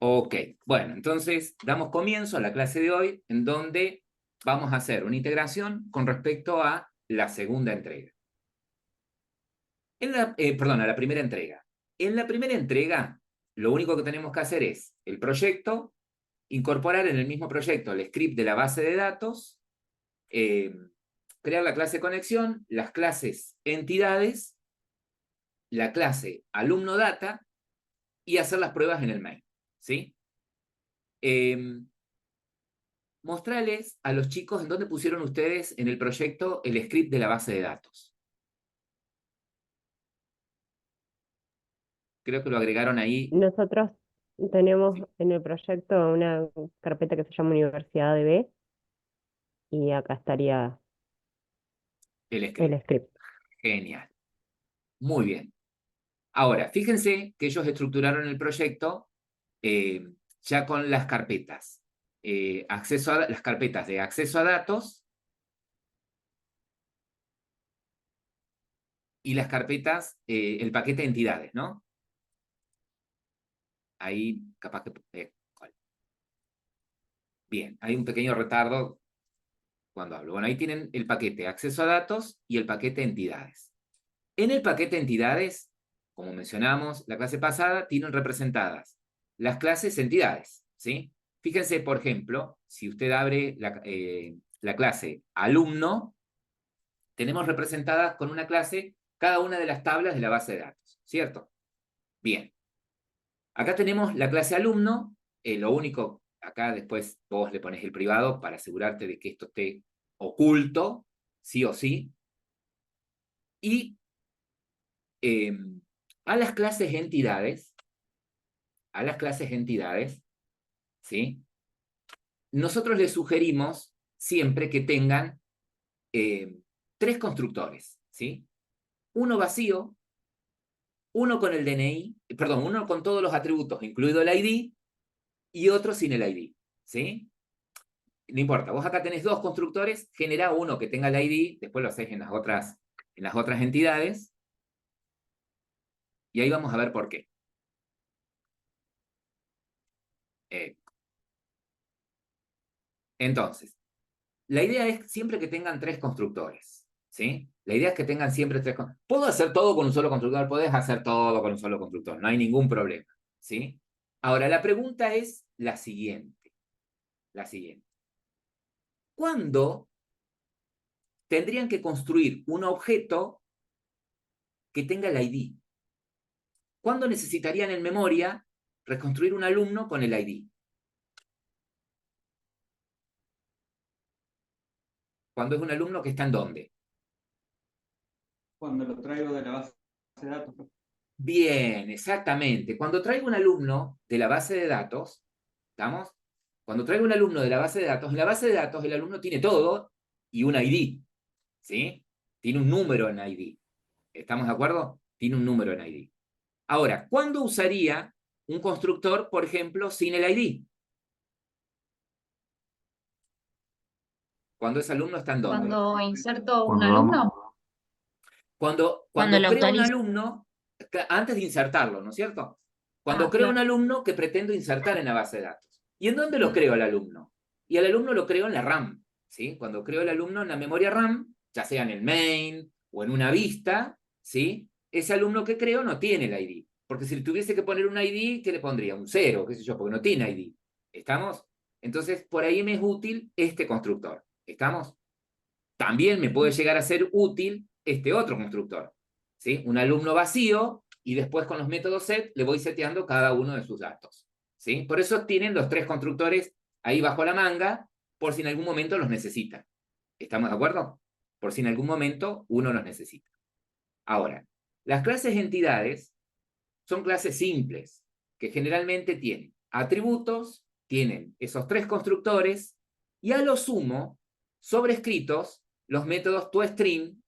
Ok, bueno, entonces damos comienzo a la clase de hoy en donde vamos a hacer una integración con respecto a la segunda entrega. Perdón, a la primera entrega. En la primera entrega, lo único que tenemos que hacer es el proyecto, incorporar en el mismo proyecto el script de la base de datos, crear la clase conexión, las clases entidades, la clase alumno data y hacer las pruebas en el main, ¿sí? Mostrarles a los chicos en dónde pusieron ustedes en el proyecto el script de la base de datos. Creo que lo agregaron ahí. Nosotros tenemos en el proyecto una carpeta que se llama Universidad de B y acá estaría El script. el script. Genial. Muy bien. Ahora, fíjense que ellos estructuraron el proyecto ya con las carpetas. Las carpetas de acceso a datos y las carpetas, el paquete de entidades, ¿no? Ahí, capaz que... bien, hay un pequeño retardo cuando hablo. Bueno, ahí tienen el paquete acceso a datos y el paquete entidades. En el paquete entidades, como mencionamos la clase pasada, tienen representadas las clases entidades, ¿sí? Fíjense, por ejemplo, si usted abre la clase alumno, tenemos representadas con una clase cada una de las tablas de la base de datos, ¿cierto? Bien. Acá tenemos la clase alumno, lo único, acá después vos le pones el privado para asegurarte de que esto esté oculto, sí o sí, y eh, a las clases entidades, ¿sí? Nosotros les sugerimos siempre que tengan tres constructores, ¿sí? Uno vacío, uno con el DNI, perdón, uno con todos los atributos, incluido el ID, y otro sin el ID, ¿sí? No importa, vos acá tenés dos constructores, genera uno que tenga el ID, después lo hacés en las otras entidades, y ahí vamos a ver por qué. Eh, entonces, la idea es siempre que tengan tres constructores, ¿sí? La idea es que tengan siempre tres constructores. ¿Puedo hacer todo con un solo constructor? Podés hacer todo con un solo constructor, no hay ningún problema, ¿sí? Ahora, la pregunta es la siguiente. ¿Cuándo tendrían que construir un objeto que tenga el ID? ¿Cuándo necesitarían en memoria reconstruir un alumno con el ID? ¿Cuándo es un alumno que está en dónde? Cuando lo traigo de la base de datos. Bien, exactamente. Cuando traigo un alumno de la base de datos, ¿estamos? Cuando traigo un alumno de la base de datos, en la base de datos el alumno tiene todo y un ID, ¿sí? Tiene un número en ID. ¿Estamos de acuerdo? Tiene un número en ID. Ahora, ¿cuándo usaría un constructor, por ejemplo, sin el ID? Cuando ese alumno está en dónde. Cuando inserto un Cuando vamos. alumno, Cuando cuando lo creo un autorizo. alumno, antes de insertarlo, ¿no es cierto? Cuando Ah, creo un claro. alumno que pretendo insertar en la base de datos. ¿Y en dónde lo creo al alumno? Y al alumno lo creo en la RAM, ¿sí? Cuando creo el alumno en la memoria RAM, ya sea en el main o en una vista, ¿sí? Ese alumno que creo no tiene el ID. Porque si le tuviese que poner un ID, ¿qué le pondría? Un 0, qué sé yo, porque no tiene ID. ¿Estamos? Entonces, por ahí me es útil este constructor. ¿Estamos? También me puede llegar a ser útil este otro constructor, ¿sí? Un alumno vacío y después con los métodos set le voy seteando cada uno de sus datos, ¿sí? Por eso tienen los tres constructores ahí bajo la manga por si en algún momento los necesitan. ¿Estamos de acuerdo? Por si en algún momento uno los necesita. Ahora, las clases entidades son clases simples que generalmente tienen atributos, tienen esos tres constructores y a lo sumo sobrescritos los métodos toString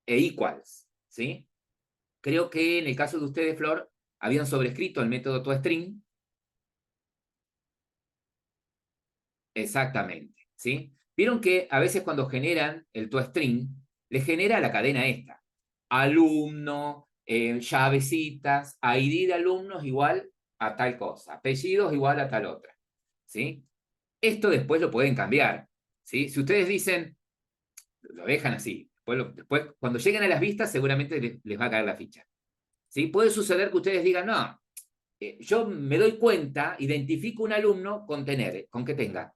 e equals, ¿sí? Creo que en el caso de ustedes, Flor, habían sobrescrito el método toString. Exactamente, ¿sí? Vieron que a veces cuando generan el toString, les genera la cadena esta. Alumno, llavecitas, ID de alumnos igual a tal cosa, apellidos igual a tal otra, ¿sí? Esto después lo pueden cambiar, ¿sí? Si ustedes dicen, lo dejan así, después cuando lleguen a las vistas seguramente les va a caer la ficha, ¿sí? Puede suceder que ustedes digan, no, yo me doy cuenta, identifico un alumno con que tenga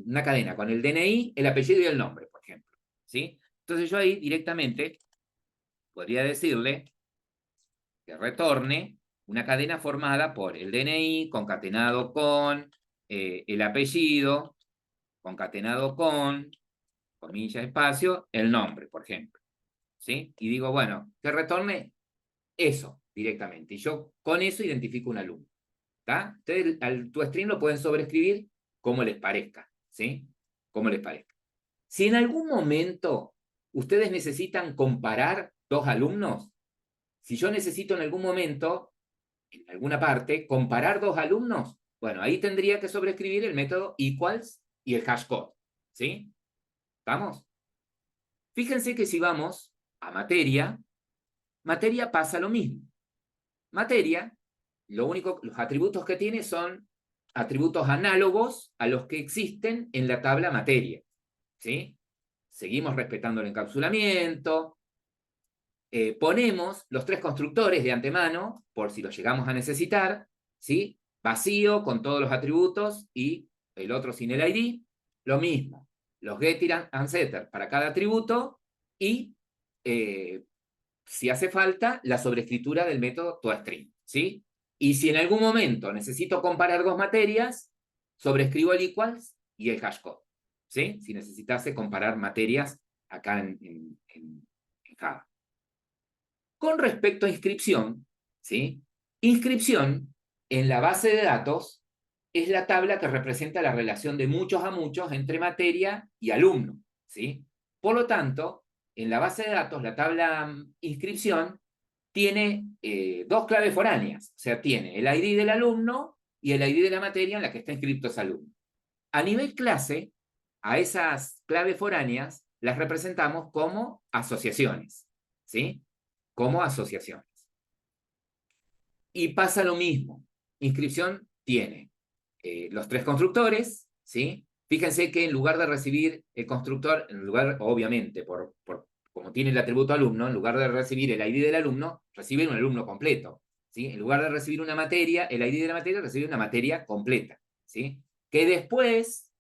una cadena con el DNI, el apellido y el nombre, por ejemplo, ¿sí? Entonces yo ahí directamente podría decirle que retorne una cadena formada por el DNI concatenado con el apellido, concatenado con, comilla, espacio, el nombre, por ejemplo, ¿sí? Y digo, bueno, que retorne eso directamente. Y yo con eso identifico un alumno. ¿Está? Ustedes al ToString lo pueden sobreescribir como les parezca, ¿sí? Como les parezca. Si en algún momento ustedes necesitan comparar dos alumnos, si yo necesito en algún momento, en alguna parte, comparar dos alumnos, bueno, ahí tendría que sobreescribir el método equals y el hashcode, ¿sí? ¿Estamos? Fíjense que si vamos a materia, materia pasa lo mismo. Materia, los atributos que tiene son atributos análogos a los que existen en la tabla materia, ¿sí? Seguimos respetando el encapsulamiento, ponemos los tres constructores de antemano, por si los llegamos a necesitar, ¿sí? Vacío con todos los atributos y el otro sin el ID, lo mismo, los getter and setter para cada atributo y si hace falta, la sobreescritura del método toString, ¿sí? Y si en algún momento necesito comparar dos materias, sobreescribo el equals y el hashcode, ¿sí? Si necesitase comparar materias acá en Java. Con respecto a inscripción, ¿sí? Inscripción en la base de datos es la tabla que representa la relación de muchos a muchos entre materia y alumno, ¿sí? Por lo tanto, en la base de datos, la tabla inscripción tiene dos claves foráneas, o sea, tiene el ID del alumno y el ID de la materia en la que está inscrito ese alumno. A nivel clase, a esas claves foráneas las representamos como asociaciones, ¿sí? Como asociaciones. Y pasa lo mismo. Inscripción tiene los tres constructores, ¿sí? Fíjense que en lugar de recibir el constructor, en lugar, obviamente, como tiene el atributo alumno, en lugar de recibir el ID del alumno, recibe un alumno completo, ¿sí? En lugar de recibir una materia, el ID de la materia, recibe una materia completa, ¿sí? Que después,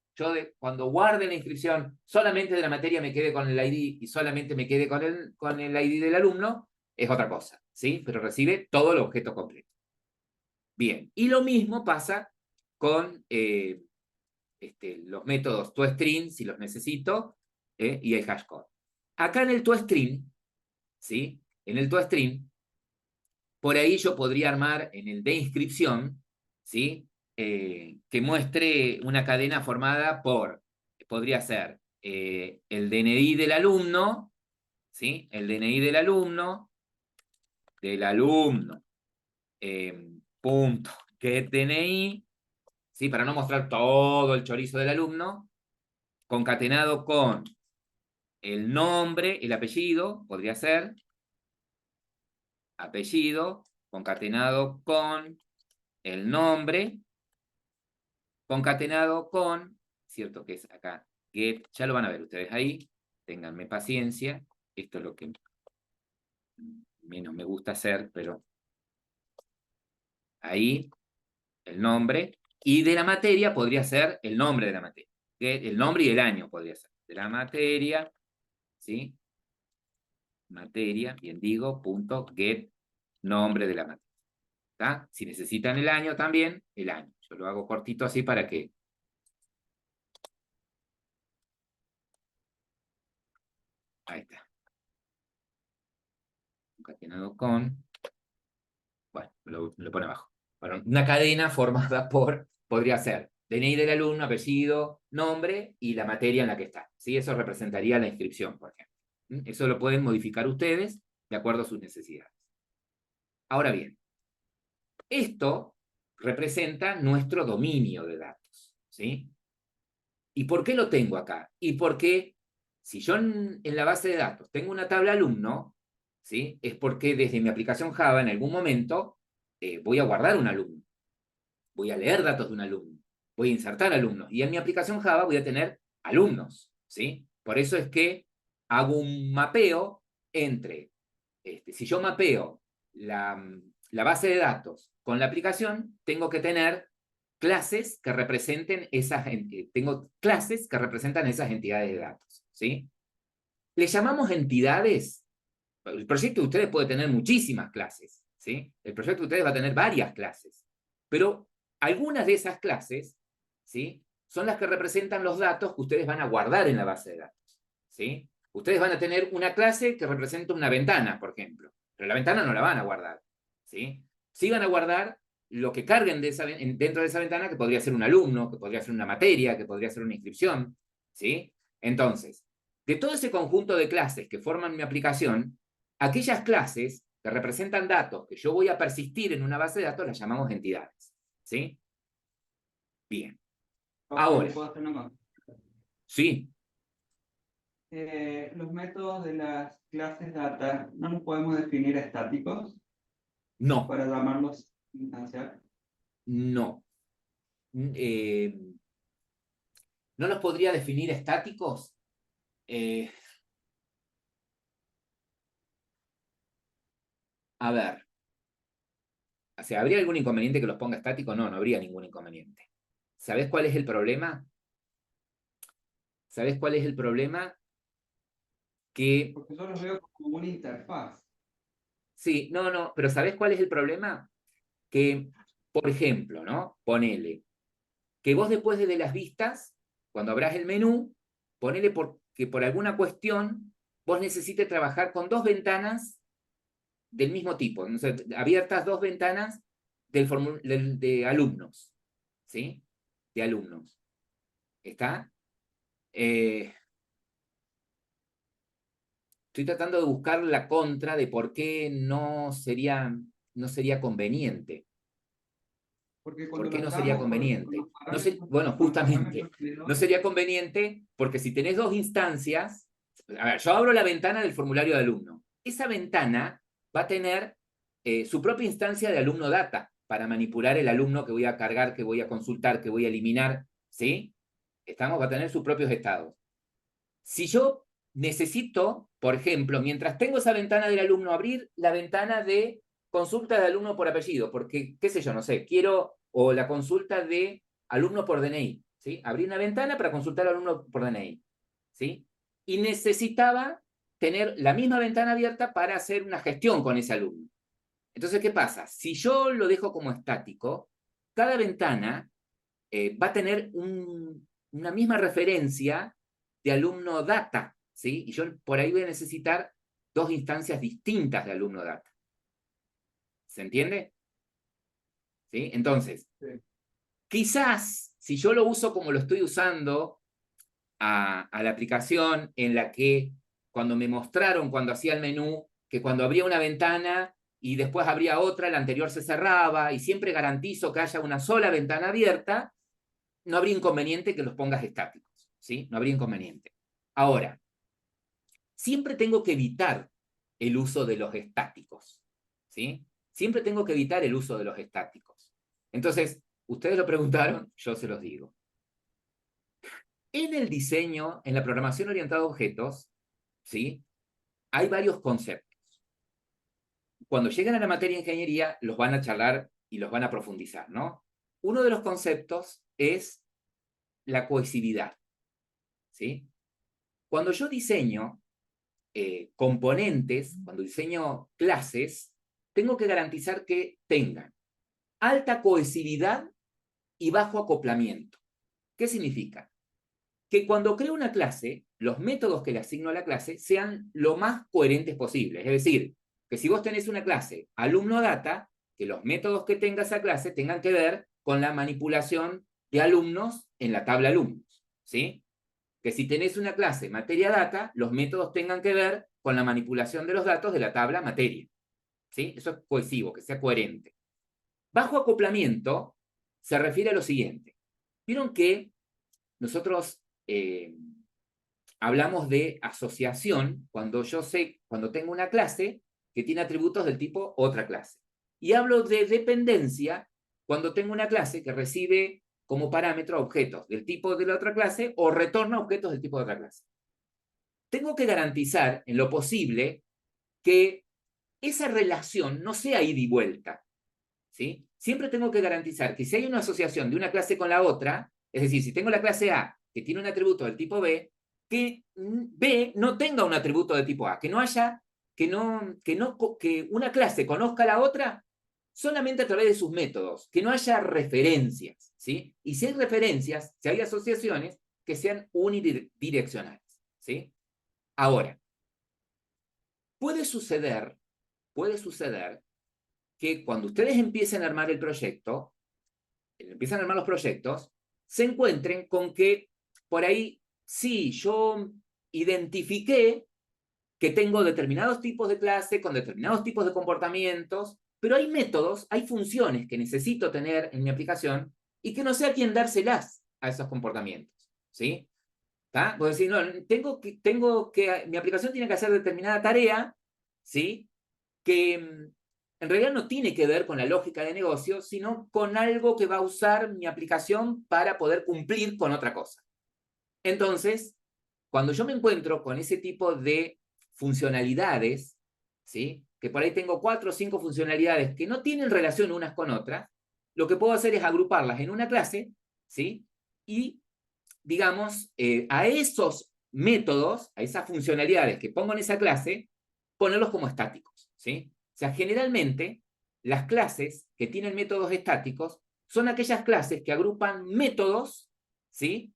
cuando guarde la inscripción, solamente de la materia me quede con el ID y solamente me quede con el ID del alumno, es otra cosa, ¿sí? Pero recibe todo el objeto completo. Bien, y lo mismo pasa con los métodos toString, si los necesito, y el hashcode. Acá en el toString, ¿sí? En el toString, por ahí yo podría armar en el de inscripción, ¿sí? Que muestre una cadena formada por, podría ser el DNI del alumno, ¿sí? El DNI del alumno, punto getDNI, ¿sí? Para no mostrar todo el chorizo del alumno, concatenado con el nombre, el apellido, podría ser, apellido, concatenado con el nombre, concatenado con, cierto que es acá, get, ya lo van a ver ustedes ahí, ténganme paciencia, esto es lo que menos me gusta hacer, pero ahí, el nombre, y de la materia podría ser el nombre de la materia, get, el nombre y el año podría ser, de la materia, ¿sí? Materia, bien digo, punto, get, nombre de la materia. ¿Está? Si necesitan el año también, el año. Yo lo hago cortito así para que... Ahí está. Concatenado con... Bueno, me lo pone abajo. Bueno, una cadena formada por, podría ser DNI del alumno, apellido, nombre y la materia en la que está. ¿Sí? Eso representaría la inscripción, por ejemplo. Eso lo pueden modificar ustedes de acuerdo a sus necesidades. Ahora bien, esto representa nuestro dominio de datos, ¿sí? ¿Y por qué lo tengo acá? Y porque si yo en la base de datos tengo una tabla alumno, ¿sí? Es porque desde mi aplicación Java en algún momento voy a guardar un alumno. voy a leer datos de un alumno, voy a insertar alumnos, y en mi aplicación Java voy a tener alumnos, ¿sí? Por eso es que hago un mapeo entre, si yo mapeo la base de datos con la aplicación, tengo que tener clases que representen tengo clases que representan esas entidades de datos, ¿sí? Le llamamos entidades. El proyecto de ustedes puede tener muchísimas clases, ¿sí? El proyecto de ustedes va a tener varias clases, pero algunas de esas clases, ¿sí? Son las que representan los datos que ustedes van a guardar en la base de datos, ¿sí? Ustedes van a tener una clase que representa una ventana, por ejemplo, pero la ventana no la van a guardar, ¿sí? Sí van a guardar lo que carguen dentro de esa ventana, que podría ser un alumno, que podría ser una materia, que podría ser una inscripción, ¿sí? Entonces, de todo ese conjunto de clases que forman mi aplicación, aquellas clases que representan datos que yo voy a persistir en una base de datos las llamamos entidades, ¿sí? Bien. Ahora, ¿Puedo hacer una cosa? sí, Los métodos de las clases data, ¿no los podemos definir estáticos no, para llamarlos instanciales? no. Eh, ¿No los podría definir estáticos? A ver, o sea, ¿habría algún inconveniente que los ponga estáticos? No, no habría ningún inconveniente. ¿Sabés cuál es el problema? ¿Sabés cuál es el problema? Que, Porque yo los veo como una interfaz. sí, no, pero ¿sabés cuál es el problema? Que, por ejemplo, ¿no? Ponele, que vos después de las vistas, cuando abrás el menú, ponele que por alguna cuestión vos necesites trabajar con dos ventanas del mismo tipo, ¿no? O sea, abiertas dos ventanas de alumnos, ¿sí? De alumnos. ¿Está? Estoy tratando de buscar la contra de por qué no sería conveniente. Porque ¿Por cuando qué lo no sería estamos con conveniente? los parámetros, Bueno, con los justamente, parámetros de no los, sería conveniente porque si tenés dos instancias, a ver, yo abro la ventana del formulario de alumno. Esa ventana va a tener su propia instancia de alumno data para manipular el alumno que voy a cargar, que voy a consultar, que voy a eliminar, ¿sí? Va a tener sus propios estados. Si yo necesito, por ejemplo, mientras tengo esa ventana del alumno, abrir la ventana de consulta de alumno por apellido, porque, qué sé yo, no sé, quiero, o la consulta de alumno por DNI, ¿sí? Abrí una ventana para consultar al alumno por DNI, ¿sí? Y necesitaba tener la misma ventana abierta para hacer una gestión con ese alumno. Entonces, ¿qué pasa? Si yo lo dejo como estático, cada ventana va a tener una misma referencia de alumno data, ¿sí? Y yo por ahí voy a necesitar dos instancias distintas de alumno data. ¿Se entiende? ¿Sí? Entonces, sí. quizás si yo lo uso como lo estoy usando a la aplicación en la que cuando me mostraron, cuando hacía el menú, que cuando abría una ventana y después abría otra, la anterior se cerraba y siempre garantizo que haya una sola ventana abierta, no habría inconveniente que los pongas estáticos, ¿sí? No habría inconveniente. Ahora, siempre tengo que evitar el uso de los estáticos, ¿sí? Siempre tengo que evitar el uso de los estáticos. Entonces, ustedes lo preguntaron, yo se los digo. En el diseño, en la programación orientada a objetos, ¿sí? Hay varios conceptos. Cuando lleguen a la materia de ingeniería, los van a charlar y los van a profundizar, ¿no? Uno de los conceptos es la cohesividad, ¿sí? Cuando yo diseño componentes, cuando diseño clases, tengo que garantizar que tengan alta cohesividad y bajo acoplamiento. ¿Qué significa? Que cuando creo una clase, los métodos que le asigno a la clase sean lo más coherentes posible. Es decir, que si vos tenés una clase alumno data, que los métodos que tenga esa clase tengan que ver con la manipulación de alumnos en la tabla alumnos, ¿sí? Que si tenés una clase materia data, los métodos tengan que ver con la manipulación de los datos de la tabla materia, ¿sí? Eso es cohesivo, que sea coherente. Bajo acoplamiento se refiere a lo siguiente. Vieron que nosotros hablamos de asociación cuando tengo una clase que tiene atributos del tipo otra clase. Y hablo de dependencia cuando tengo una clase que recibe como parámetro objetos del tipo de la otra clase o retorna objetos del tipo de otra clase. Tengo que garantizar, en lo posible, que esa relación no sea ida y vuelta, ¿sí? Siempre tengo que garantizar que si hay una asociación de una clase con la otra, es decir, si tengo la clase A que tiene un atributo del tipo B, que B no tenga un atributo de tipo A, que no haya, que una clase conozca a la otra solamente a través de sus métodos, que no haya referencias, ¿sí? Y si hay referencias, si hay asociaciones, que sean unidireccionales, ¿sí? Ahora, puede suceder que cuando ustedes empiecen a armar el proyecto, empiezan a armar los proyectos, se encuentren con que por ahí, sí, yo identifiqué que tengo determinados tipos de clase con determinados tipos de comportamientos, pero hay métodos, hay funciones que necesito tener en mi aplicación y que no sé a quién dárselas a esos comportamientos, ¿sí? ¿Tá? Pues decir, no, mi aplicación tiene que hacer determinada tarea, ¿sí? Que en realidad no tiene que ver con la lógica de negocio, sino con algo que va a usar mi aplicación para poder cumplir con otra cosa. Entonces, cuando yo me encuentro con ese tipo de funcionalidades, ¿sí? Que por ahí tengo 4 o 5 funcionalidades que no tienen relación unas con otras, lo que puedo hacer es agruparlas en una clase, ¿sí? Y, digamos, a esos métodos, a esas funcionalidades que pongo en esa clase, ponerlos como estáticos, ¿sí? O sea, generalmente, las clases que tienen métodos estáticos son aquellas clases que agrupan métodos, ¿sí?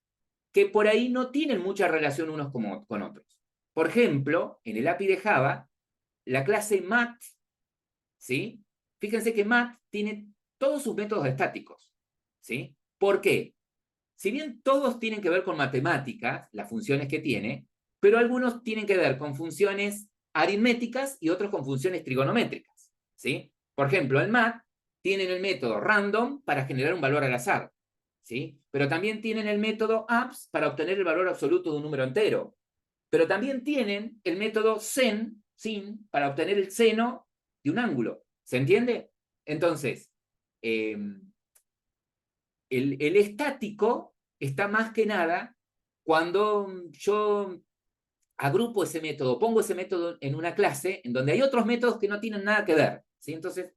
Que por ahí no tienen mucha relación unos con otros. Por ejemplo, en el API de Java, la clase mat, ¿sí? Fíjense que mat tiene todos sus métodos estáticos, ¿sí? ¿Por qué? Si bien todos tienen que ver con matemáticas, las funciones que tiene, pero algunos tienen que ver con funciones aritméticas y otros con funciones trigonométricas, ¿sí? Por ejemplo, el mat tienen el método random para generar un valor al azar, ¿sí? Pero también tienen el método abs para obtener el valor absoluto de un número entero. Pero también tienen el método sin, para obtener el seno de un ángulo. ¿Se entiende? Entonces, el estático está más que nada cuando yo agrupo ese método, pongo ese método en una clase en donde hay otros métodos que no tienen nada que ver, ¿sí? Entonces,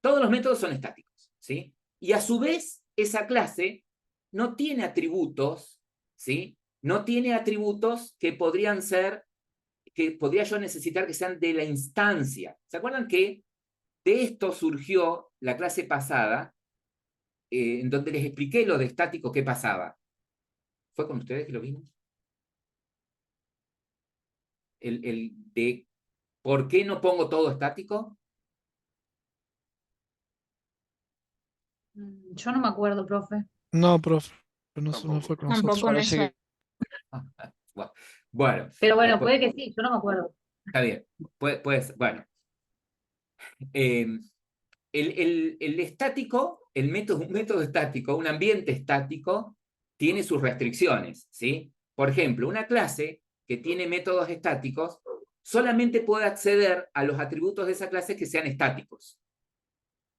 todos los métodos son estáticos, ¿sí? Y a su vez, esa clase no tiene atributos, ¿sí? No tiene atributos que podrían ser, que podría yo necesitar que sean de la instancia. ¿Se acuerdan que de esto surgió la clase pasada, en donde les expliqué lo de estático qué pasaba? ¿Fue con ustedes que lo vimos? El de ¿por qué no pongo todo estático? Yo no me acuerdo, profe. No, profe, no, no Tampoco. fue con nosotros. Tampoco me Parece suena. que Bueno, Pero bueno, después, puede que sí, yo no me acuerdo. está bien. Pues, bueno. El estático, un método estático, un ambiente estático, tiene sus restricciones, ¿sí? Por ejemplo, una clase que tiene métodos estáticos solamente puede acceder a los atributos de esa clase que sean estáticos.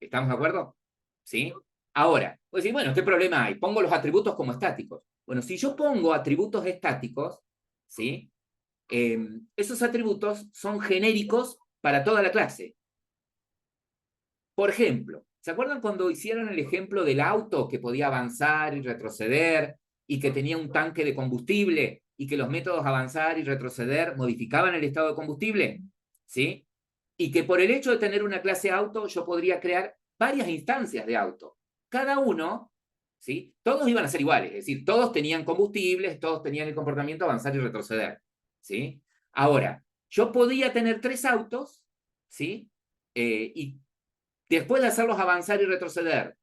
¿Estamos de acuerdo? ¿Sí? Ahora, pues decir, bueno, ¿qué problema hay? Pongo los atributos como estáticos. Bueno, si yo pongo atributos estáticos, ¿sí? Esos atributos son genéricos para toda la clase. Por ejemplo, ¿se acuerdan cuando hicieron el ejemplo del auto que podía avanzar y retroceder y que tenía un tanque de combustible y que los métodos avanzar y retroceder modificaban el estado de combustible? ¿Sí? Y que por el hecho de tener una clase auto yo podría crear varias instancias de auto. Cada uno, ¿sí? Todos iban a ser iguales, es decir, todos tenían combustibles, todos tenían el comportamiento avanzar y retroceder, ¿sí? Ahora, yo podía tener 3 autos, ¿sí? Y después de hacerlos avanzar y retroceder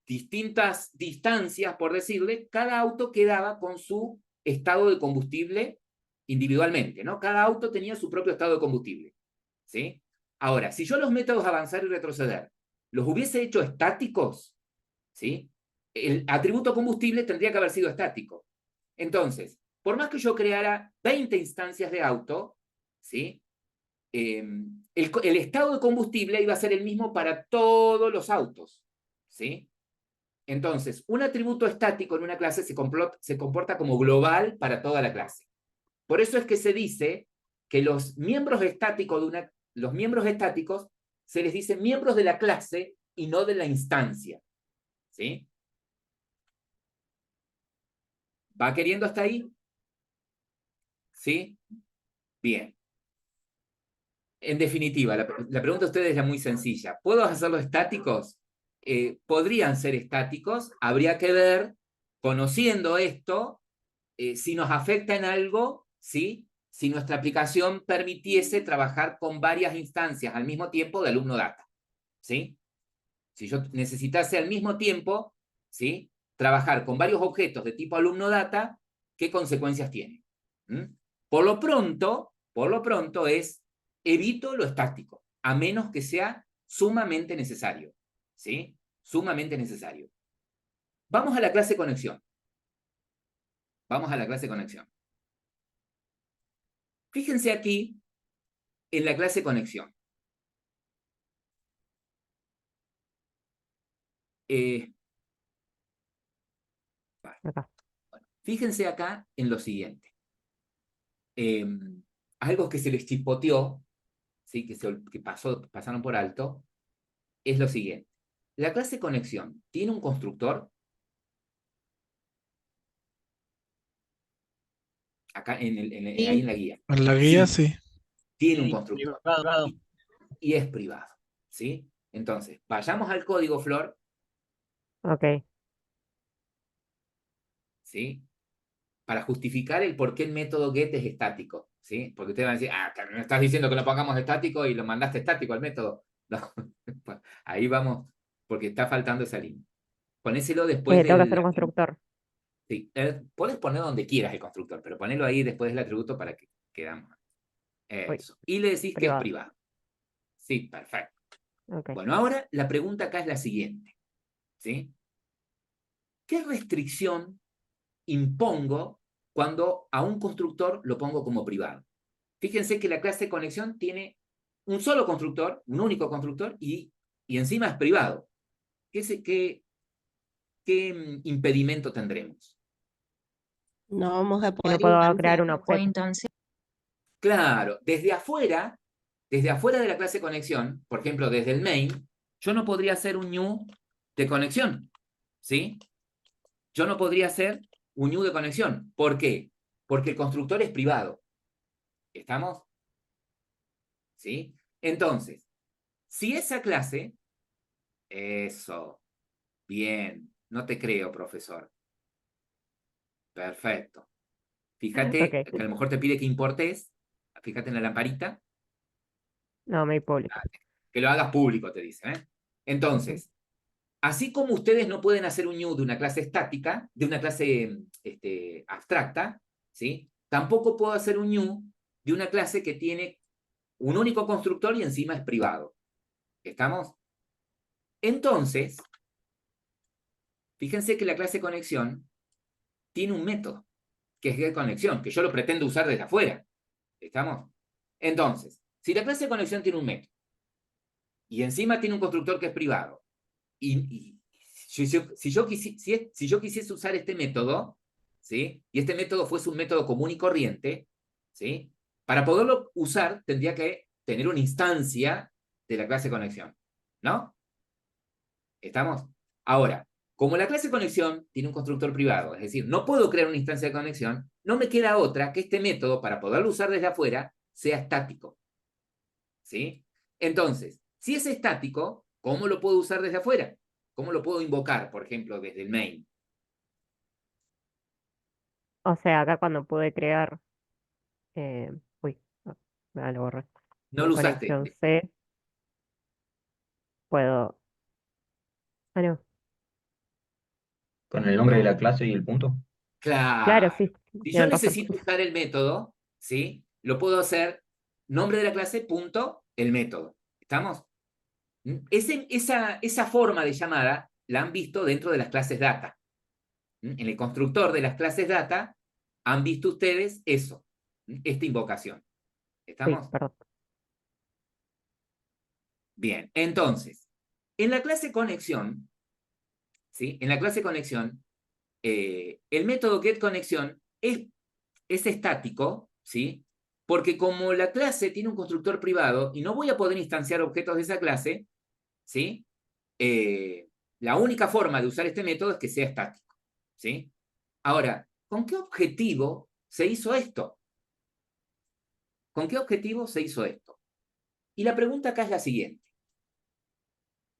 distintas distancias, por decirle, cada auto quedaba con su estado de combustible individualmente, ¿no? Cada auto tenía su propio estado de combustible, ¿sí? Ahora, si yo los métodos avanzar y retroceder los hubiese hecho estáticos, ¿sí? El atributo combustible tendría que haber sido estático. Entonces, por más que yo creara 20 instancias de auto, ¿sí? El estado de combustible iba a ser el mismo para todos los autos, ¿sí? Entonces, un atributo estático en una clase se comporta como global para toda la clase. Por eso es que se dice que los miembros estáticos se les dice miembros de la clase y no de la instancia, ¿sí? ¿Va queriendo hasta ahí? ¿Sí? Bien. En definitiva, la pregunta de ustedes es muy sencilla. ¿Puedo hacerlos estáticos? Podrían ser estáticos. Habría que ver, conociendo esto, si nos afecta en algo, ¿sí? Si nuestra aplicación permitiese trabajar con varias instancias al mismo tiempo de alumno data, ¿sí? Si yo necesitase al mismo tiempo, ¿sí? Trabajar con varios objetos de tipo alumno data, ¿qué consecuencias tiene? ¿Mm? Por lo pronto es evito lo estático, a menos que sea sumamente necesario, ¿sí? Sumamente necesario. Vamos a la clase conexión. Vamos a la clase conexión. Fíjense aquí en la clase conexión. Acá. Fíjense acá en lo siguiente. Algo que se les chispoteó, ¿sí? que pasaron por alto, es lo siguiente. La clase conexión tiene un constructor. Acá ahí en la guía. En la guía sí. Tiene un constructor. Privado. Y es privado, ¿sí? Entonces, vayamos al código, Flor, Ok. ¿sí? Para justificar el por qué el método get es estático, ¿sí? Porque ustedes van a decir, me estás diciendo que lo pongamos estático y lo mandaste estático al método. No. Ahí vamos, porque está faltando esa línea. Ponéselo después Tengo que del... hacer un constructor. Sí, puedes poner donde quieras el constructor, pero ponelo ahí después del atributo para que quedamos. Uy, Eso. Y le decís que es privado. privado. Sí, perfecto. Ok. Bueno, ahora la pregunta acá es la siguiente, ¿sí? ¿Qué restricción impongo cuando a un constructor lo pongo como privado? Fíjense que la clase conexión tiene un solo constructor, un único constructor, y encima es privado. ¿Qué impedimento tendremos? No vamos a Que poder no puedo instanciar. crear un O objeto. instancia. Claro, desde afuera de la clase conexión, por ejemplo, desde el main, yo no podría hacer un new de conexión, ¿sí? Yo no podría hacer un new de conexión. ¿Por qué? Porque el constructor es privado. ¿Estamos? ¿Sí? Entonces, si esa clase... Eso. Bien. No te creo, profesor. Perfecto. Fíjate Ok. que a lo mejor te pide que importes. Fíjate en la lamparita. No, mail público. Que lo hagas público, te dice. Entonces, así como ustedes no pueden hacer un new de una clase estática, de una clase abstracta, ¿sí? Tampoco puedo hacer un new de una clase que tiene un único constructor y encima es privado. ¿Estamos? Entonces, fíjense que la clase conexión tiene un método, que es getConexión, que yo lo pretendo usar desde afuera. ¿Estamos? Entonces, si la clase conexión tiene un método y encima tiene un constructor que es privado, y si yo quisiese usar este método, ¿sí? Y este método fuese un método común y corriente, ¿sí? Para poderlo usar tendría que tener una instancia de la clase conexión, ¿no? ¿Estamos? Ahora, como la clase conexión tiene un constructor privado, es decir, no puedo crear una instancia de conexión, no me queda otra que este método, para poderlo usar desde afuera, sea estático, ¿sí? Entonces, si es estático, ¿cómo lo puedo usar desde afuera? ¿Cómo lo puedo invocar, por ejemplo, desde el main? O sea, acá cuando pude crear. Uy, lo borré. No lo usaste. Conexión C. Puedo. Ah, no. Con el nombre de la clase y el punto. Claro, Claro. sí. Si yo Tienen razón. necesito usar el método, ¿sí? Lo puedo hacer nombre de la clase, punto, el método. ¿Estamos? Esa forma de llamada la han visto dentro de las clases data. En el constructor de las clases data han visto ustedes eso, esta invocación. Sí, ¿Estamos? perdón. Bien, entonces, en la clase conexión, ¿sí? En la clase conexión, el método getConexión es estático, ¿sí? Porque como la clase tiene un constructor privado y no voy a poder instanciar objetos de esa clase, ¿sí? La única forma de usar este método es que sea estático, ¿sí? Ahora, ¿con qué objetivo se hizo esto? ¿Con qué objetivo se hizo esto? Y la pregunta acá es la siguiente.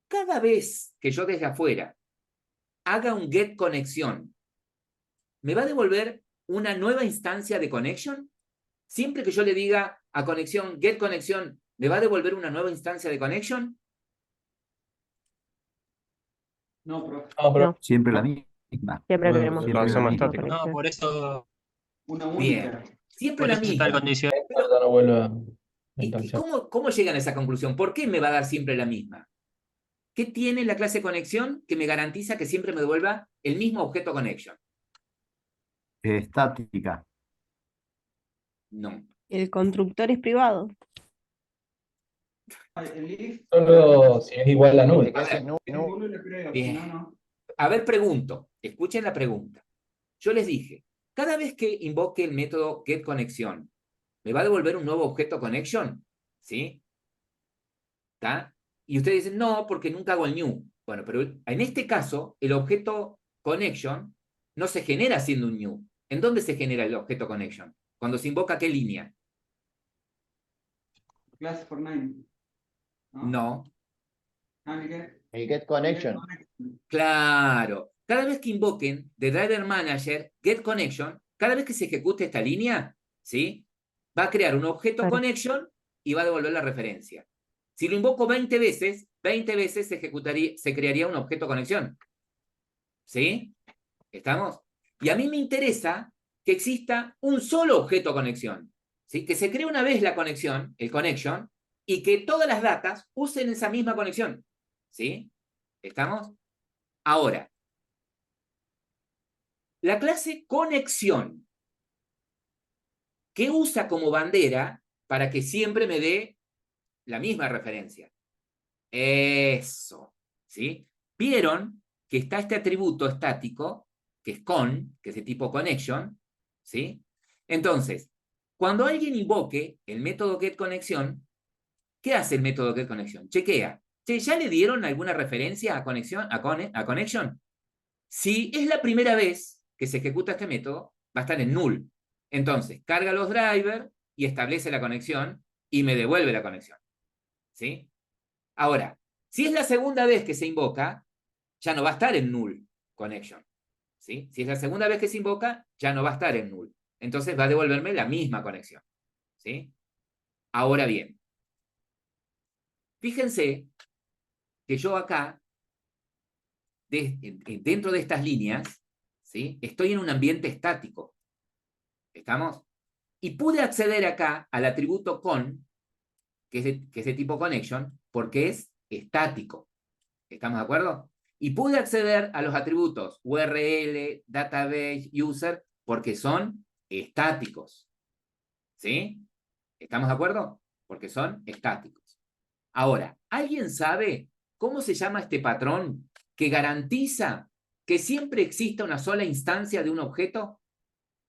Cada vez que yo desde afuera haga un getConexión, ¿me va a devolver una nueva instancia de connection? Siempre que yo le diga a conexión getConexión, ¿me va a devolver una nueva instancia de connection? No, profe. No, profe. No, Siempre la misma. siempre Bueno, queremos siempre una la nueva misma. conexión. No, por eso, Una Bien. única. Siempre por la eso está el misma. condicional, ya no vuelve a ¿Y instanciar. cómo llegan a esa conclusión? ¿Por qué me va a dar siempre la misma? ¿Qué tiene la clase conexión que me garantiza que siempre me devuelva el mismo objeto connection? Estática. No. El constructor es privado. El if Solo si es igual a null. es nulo le creo, si Bien. no, no. A ver, pregunto. Escuchen la pregunta. Yo les dije, cada vez que invoque el método getConexión, ¿me va a devolver un nuevo objeto connection? ¿Sí? ¿Está? Y ustedes dicen, no, porque nunca hago el new. Bueno, pero en este caso, el objeto connection no se genera haciendo un new. ¿En dónde se genera el objeto connection? Cuando se invoca qué línea. Class for nine. No. El getConnection. Claro. Cada vez que invoquen de Driver Manager getConnection, cada vez que se ejecute esta línea, ¿sí? Va a crear un objeto Claro. connection y va a devolver la referencia. Si lo invoco 20 veces se crearía un objeto conexión. ¿Sí? ¿Estamos? Y a mí me interesa que exista un solo objeto conexión. ¿Sí? Que se cree una vez la conexión, el connection, y que todas las datas usen esa misma conexión. ¿Sí? ¿Estamos? Ahora, la clase conexión, ¿qué usa como bandera para que siempre me dé la misma referencia? Eso, ¿sí? Vieron que está este atributo estático, que es con, que es de tipo connection, ¿sí? Entonces, cuando alguien invoque el método getConexión, ¿qué hace el método getConexión? Chequea. Che, ¿ya le dieron alguna referencia a connection? Si es la primera vez que se ejecuta este método, va a estar en null. Entonces, carga los drivers y establece la conexión y me devuelve la conexión. ¿Sí? Ahora, si es la segunda vez que se invoca, ya no va a estar en null connection. ¿Sí? Si es la segunda vez que se invoca, ya no va a estar en null. Entonces va a devolverme la misma conexión. ¿Sí? Ahora bien, fíjense que yo acá, dentro de estas líneas, ¿sí? Estoy en un ambiente estático. ¿Estamos? Y pude acceder acá al atributo con, que es de tipo connection, porque es estático. ¿Estamos de acuerdo? Y pude acceder a los atributos URL, database, user, porque son estáticos. ¿Sí? ¿Estamos de acuerdo? Porque son estáticos. Ahora, ¿alguien sabe cómo se llama este patrón que garantiza que siempre exista una sola instancia de un objeto?